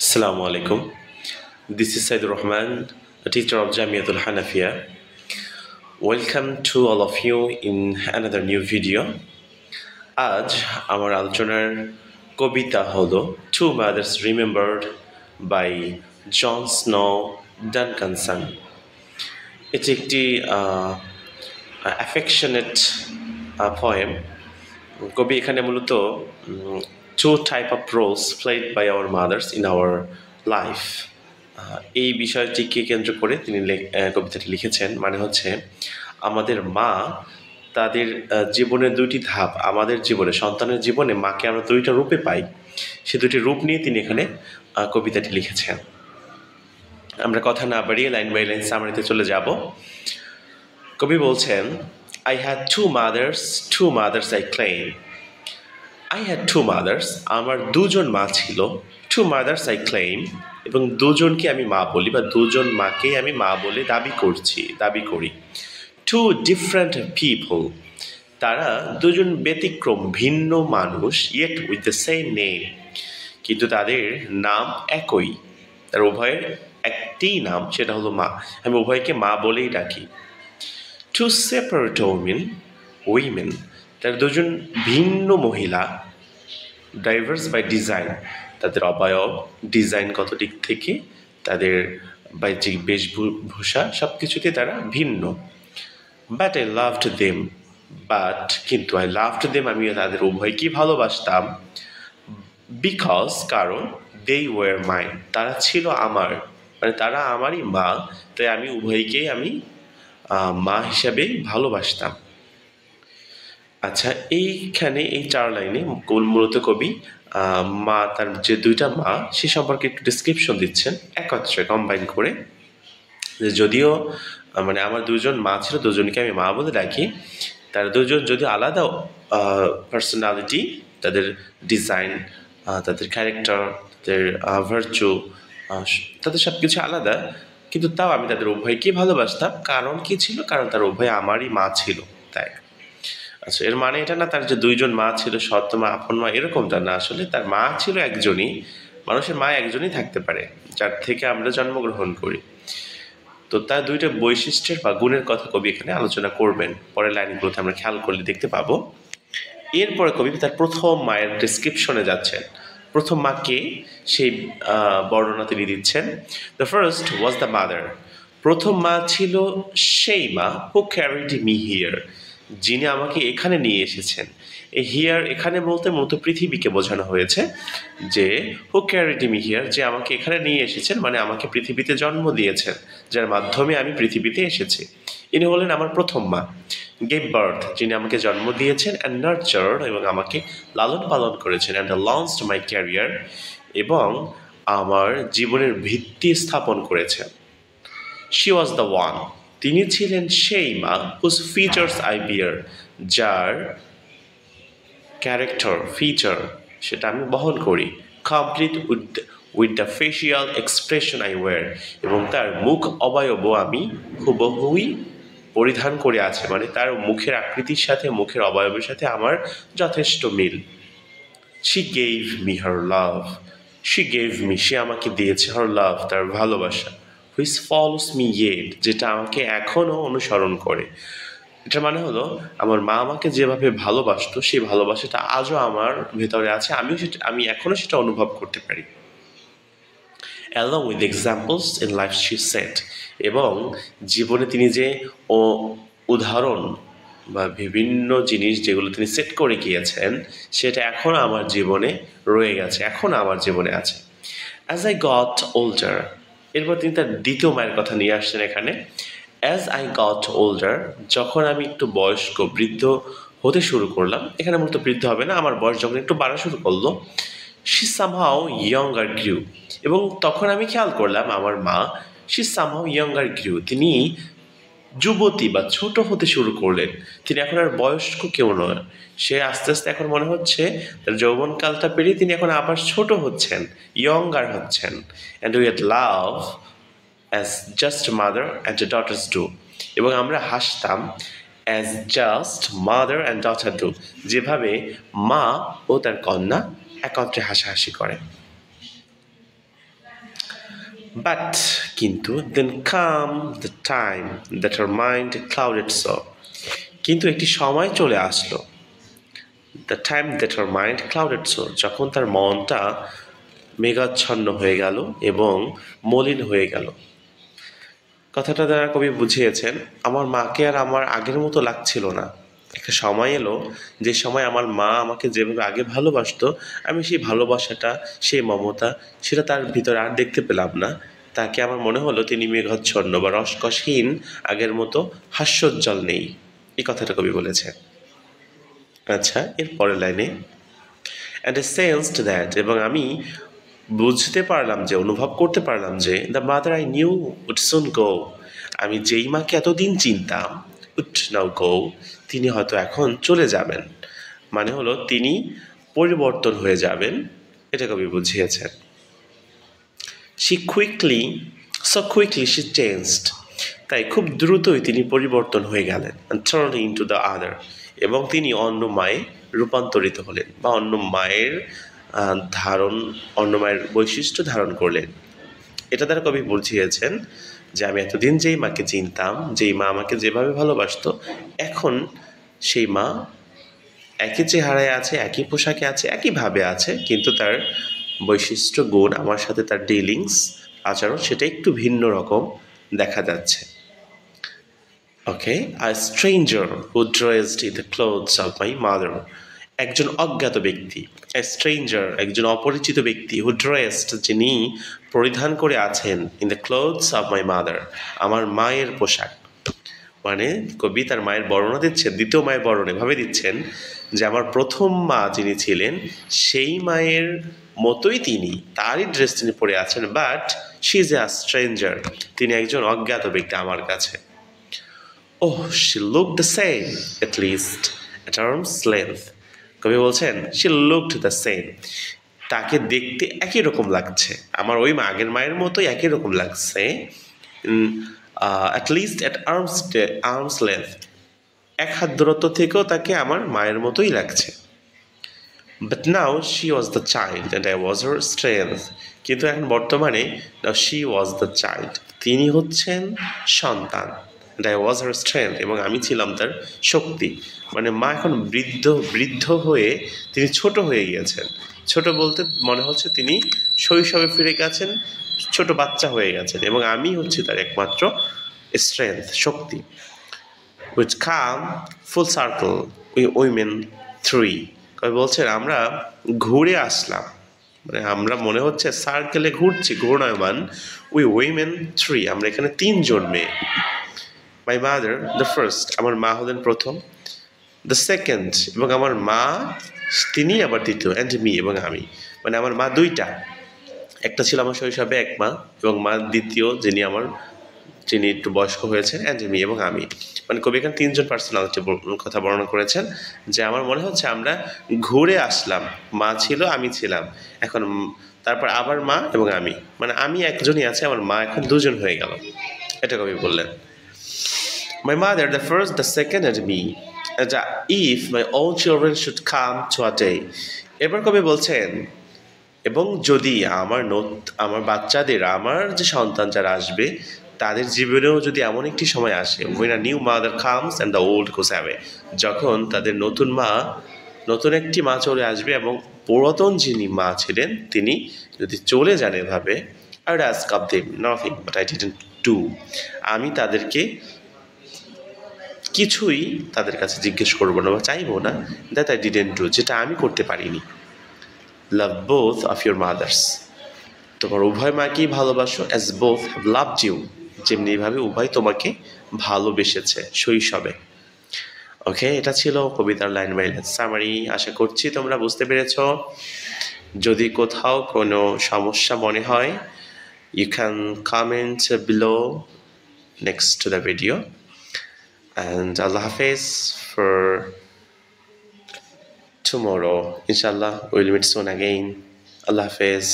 Assalamu alaikum. This is Saidur Rahman, a teacher of Jamiatul Hanafiya. Welcome to all of you in another new video. আজ আমার আলোচনার কবিতা হলো Two Mothers Remembered by John Snow Duncanson. এটি একটি affectionate poem. কবি এখানে মূলত two type of roles played by our mothers in our life এই বিষয়টিকে কেন্দ্র করে তিনি কবিতাটি লিখেছেন। মানে হচ্ছে আমাদের মা তাদের জীবনের দুইটি ধাপ, আমাদের জীবনে সন্তানের জীবনে মাকে আমরা দুইটা রূপে পাই, সে দুটি রূপ নিয়ে তিনি এখানে কবিতাটি লিখেছেন। আমরা কথা না বাড়িয়ে লাইন বাই লাইন সামারিতে চলে যাব। কবি বলছেন, I had two mothers I claim. I had two mothers, আমার দুজন মা ছিল। Two mothers I claim, এবং দুজনকে আমি মা বলি বা দুজন মাকে আমি মা বলে দাবি করি। Two different people, তারা দুজন ব্যতিক্রম ভিন্ন মানুষ, yet with the same name, কিন্তু তাদের নাম একই, তার উভয়ের একটি নাম, সেটা হলো মা। আমি উভয়কে মা বলেই ডাকি। Two separate women, তার দুজন ভিন্ন মহিলা, ডাইভার্স বাই ডিজাইন, তাদের অবয়ব ডিজাইনগত দিক থেকে, তাদের বাহ্যিক বেশভূষা সব কিছুতে তারা ভিন্ন। বাট আই লাভড দেম, কিন্তু আই লাভড দেম, আমি তাদের উভয়কেই ভালোবাসতাম। বিকজ, কারণ, দে ওয়ার মাইন, তারা ছিল আমার, মানে তারা আমারই মা, তাই আমি উভয়কেই মা হিসাবে ভালোবাসতাম। আচ্ছা, এইখানে এই চার লাইনে মূলত কবি মা, তার যে দুইটা মা সে সম্পর্কে একটু ডিসক্রিপশন দিচ্ছেন একত্রে কম্বাইন করে। যদিও মানে আমার দুজন মা ছিল, দুজনকে আমি মা বলে ডাকি। তারা দুজন যদিও আলাদা পার্সোনালিটি, তাদের ডিজাইন, তাদের ক্যারেক্টার, তাদের ভার্চু, তাদের সব কিছু আলাদা, কিন্তু তাও আমি তাদের উভয়কে ভালোবাসতাম। কারণ কি ছিল? কারণ তার উভয় আমারই মা ছিল, তাই। আচ্ছা, এর মানে এটা না তার যে দুইজন মা ছিল, সৎ মা, আপন মা, এরকমটা না। আসলে তার মা ছিল একজনই। মানুষের মা একজনই থাকতে পারে, যার থেকে আমরা জন্মগ্রহণ করি। তো তার দুইটা বৈশিষ্ট্যের বা গুণের কথা কবি এখানে আলোচনা করবেন। পরের লাইনগুলোতে আমরা খেয়াল করলে দেখতে পাবো। এরপরে কবি তার প্রথম মায়ের ডিসক্রিপশনে যাচ্ছেন। প্রথম মাকে সেই বর্ণনা তিনি দিচ্ছেন। The first was the mother, প্রথম মা ছিল সেই মা হু ক্যারিড মি হিয়ার, যিনি আমাকে এখানে নিয়ে এসেছেন। এই হিয়ার এখানে বলতে মূলত পৃথিবীকে বোঝানো হয়েছে, যে হু ক্যারিড মি হিয়ার, যে আমাকে এখানে নিয়ে এসেছেন, মানে আমাকে পৃথিবীতে জন্ম দিয়েছেন, যার মাধ্যমে আমি পৃথিবীতে এসেছি। ইনি হলেন আমার প্রথম মা। গেভ বার্থ, যিনি আমাকে জন্ম দিয়েছেন, অ্যান্ড নার্চার্ড, এবং আমাকে লালন পালন করেছেন, অ্যান্ড লঞ্চড মাই ক্যারিয়ার, এবং আমার জীবনের ভিত্তি স্থাপন করেছেন। শি ওয়াজ দ্য ওয়ান, তিনি ছিলেন সেই মা, হুজ ফিচার্স আই বিয়ার, যার ক্যারেক্টার ফিচার সেটা আমি বহন করি। Complete with the facial expression I were, এবং তার মুখ অবয়বও আমি হুবহুই পরিধান করে আছে, মানে তার মুখের আকৃতির সাথে, মুখের অবয়বের সাথে আমার যথেষ্ট মিল। শি গেভ মি হার লাভ, সে আমাকে দিয়েছে হার লাভ, তার ভালোবাসা। হুইচ ফলোস মি ইয়েট, যেটা আমাকে এখনও অনুসরণ করে। এটার মানে হলো আমার মা আমাকে যেভাবে ভালোবাসতো, সেই ভালোবাসাটা আজও আমার ভেতরে আছে, আমি এখনও সেটা অনুভব করতে পারি। along with examples in life she set, এবং জীবনে তিনি যে উদাহরণ বা বিভিন্ন জিনিস যেগুলো তিনি সেট করে গিয়েছেন, সেটা এখনও আমার জীবনে রয়ে গেছে, এখনও আমার জীবনে আছে। অ্যাজ আই গট ওল্ডার, এরপর তিনি তার দ্বিতীয় মায়ের কথা নিয়ে আসছেন এখানে। অ্যাজ আই গট ওল্ডার, যখন আমি একটু বয়স্ক, বৃদ্ধ হতে শুরু করলাম, এখানে মূলত বৃদ্ধ হবে না, আমার বয়স যখন একটু বাড়া শুরু করলো, শি সামহাউ ইয়ঙ্গার গ্রিউ, এবং তখন আমি খেয়াল করলাম আমার মা শি সামহাউ ইয়ঙ্গার গ্রিউ, তিনি যুবতী বা ছোট হতে শুরু করলেন। তিনি এখন আর বয়স্ক কেউ নয়, সে আস্তে আস্তে এখন মনে হচ্ছে তার যৌবনকালটা পেরিয়ে তিনি এখন আবার ছোট হচ্ছেন, ইয়ঙ্গার হচ্ছেন। And we had love as just mother and daughters do, এবং আমরা হাসতাম as just mother and daughter do, যেভাবে মা ও তার কন্যা একত্রে হাসাহাসি করে। বাট কিন্তু then come the time that her mind clouded so, কিন্তু একটি সময় চলে আসলো, the time that her mind clouded so, যখন তার মনটা মেঘাচ্ছন্ন হয়ে গেল এবং মলিন হয়ে গেল। কথাটা দ্বারা কবি বুঝিয়েছেন আমার মাকে আর আমার আগের মতো লাগছিল না। একটা সময় এলো যে সময় আমার মা আমাকে যেভাবে আগে ভালোবাসতো, আমি সেই ভালোবাসাটা, সেই মমতা, সেটা তার ভিতরে আর দেখতে পেলাম না। তাকে আমার মনে হলো তিনি মেঘাচ্ছন্ন বা রসকসহীন, আগের মতো হাস্যোজ্জ্বল নেই। এই কথাটা কবি বলেছেন। আচ্ছা, এর পরের লাইনে অ্যান্ড এ সেন্সড দ্যাট, এবং আমি বুঝতে পারলাম যে, অনুভব করতে পারলাম যে, the mother I knew would soon go, আমি যেই মাকে এতদিন চিনতাম, উড নাও গো, তিনি হয়তো এখন চলে যাবেন। মানে হলো তিনি পরিবর্তন হয়ে যাবেন, এটা কবি বুঝিয়েছেন। সো কুইকলি শি চেঞ্জড, তাই খুব দ্রুতই তিনি পরিবর্তন হয়ে গেলেন, টার্ন ইনটু দ্য আদার, এবং তিনি অন্য মায়ে রূপান্তরিত হলেন বা অন্য মায়ের বৈশিষ্ট্য ধারণ করলেন। এটা দ্বারা কবি বুঝিয়েছেন যে আমি এতদিন যেই মাকে চিনতাম, যেই মা আমাকে যেভাবে ভালোবাসতো, এখন সেই মা একই চেহারায় আছে, একই পোশাকে আছে, একইভাবে আছে, কিন্তু তার বৈশিষ্ট্য, গুণ, আমার সাথে তার ডিলিংস, আচরণ, সেটা একটু ভিন্ন রকম দেখা যাচ্ছে। Okay, a stranger who dressed in the clothes of my mother, একজন অজ্ঞাত ব্যক্তি, এ স্ট্রেঞ্জার একজন অপরিচিত ব্যক্তি, হু ড্রেসড যিনি পরিধান করে আছেন, in the clothes of my mother আমার মায়ের পোশাক। মানে কবি তার মায়ের বর্ণনা দিচ্ছেন, দ্বিতীয় মায়ের বর্ণনা এভাবে দিচ্ছেন যে আমার প্রথম মা যিনি ছিলেন সেই মায়ের মতোই তিনি, তারই ড্রেস তিনি পরে আছেন, but she is a stranger, তিনি একজন অজ্ঞাত ব্যক্তি আমার কাছে। Oh, she look the same at least at arms length, কবি বলছেন শি লুকড দ্য সেম, তাকে দেখতে একই রকম লাগছে, আমার ওই আগের মায়ের মতোই একই রকম লাগছে, at least at arms length, এক হাত দূরত্ব থেকেও তাকে আমার মায়ের মতোই লাগছে। But now she was the child and I was her strength, কিন্তু এখন বর্তমানে now she was the child, তিনি হচ্ছেন সন্তান, and I was her strength, এবং আমি ছিলাম তার শক্তি। মানে মা এখন বৃদ্ধ হয়ে তিনি ছোট হয়ে গিয়েছেন। ছোট বলতে মনে হচ্ছে তিনি শৈশবে ফিরে গেছেন, ছোট বাচ্চা হয়ে গেছেন, এবং আমি হচ্ছি তার একমাত্র স্ট্রেংথ, শক্তি। With come full circle we men three, কবি বলছেন আমরা ঘুরে আসলাম, মানে আমরা মনে হচ্ছে সার্কেলে ঘুরছি, ঘূর্ণায়মান, উইমেন থ্রি, আমরা এখানে তিনজন মেয়ে। মাই মাদার দ্য ফার্স্ট, আমার মা হলেন প্রথম, দ্য সেকেন্ড, এবং আমার মা তিনি আবার দ্বিতীয়, অ্যান্ড মি, এবং আমি, মানে আমার মা দুইটা, একটা ছিল আমার শৈশবে এক মা, এবং মা দ্বিতীয় যিনি একটু বয়স্ক হয়েছেন, অ্যান্ড মি, এবং আমি। মানে কবি এখানে তিনজন পার্সোনালিটি কথা বর্ণনা করেছেন, যে আমার মনে হচ্ছে আমরা ঘুরে আসলাম, মা ছিল, আমি ছিলাম, এখন তারপর আবার মা এবং আমি, মানে আমি একজনই আছে, আমার মা এখন দুজন হয়ে গেল, এটা কবি বললেন। My mother the first, the second, and me, if my own children should come to a day, এবার কবি বলছেন এবং যদি আমার বাচ্চাদের, আমার যে সন্তান যারা আসবে, তাদের জীবনেও যদি এমন একটি সময় আসে, when a new mother comes and the old goes away, যখন তাদের নতুন একটি মা চলে আসবে এবং পুরাতন যিনি মা ছিলেন তিনি যদি চলে যান এভাবে, I would ask of them nothing but I didn't do, আমি তাদেরকে কিছুই তাদের কাছে জিজ্ঞেস করবো না বা চাইবো না, that I didn't do, যেটা আমি করতে পারিনি। Love both of your mothers, তোমার উভয় মাকেই ভালোবাসো, as both have loved you, যেমনিভাবে উভয় তোমাকে ভালোবেসেছে শৈশবে। ওকে, এটা ছিল কবিতার লাইন বাই লাইন সামারি। আশা করছি তোমরা বুঝতে পেরেছ। যদি কোথাও কোনো সমস্যা মনে হয়, you can comment below next to the video, and Allah Hafiz for tomorrow. Inshallah we'll meet soon again. Allah Hafiz.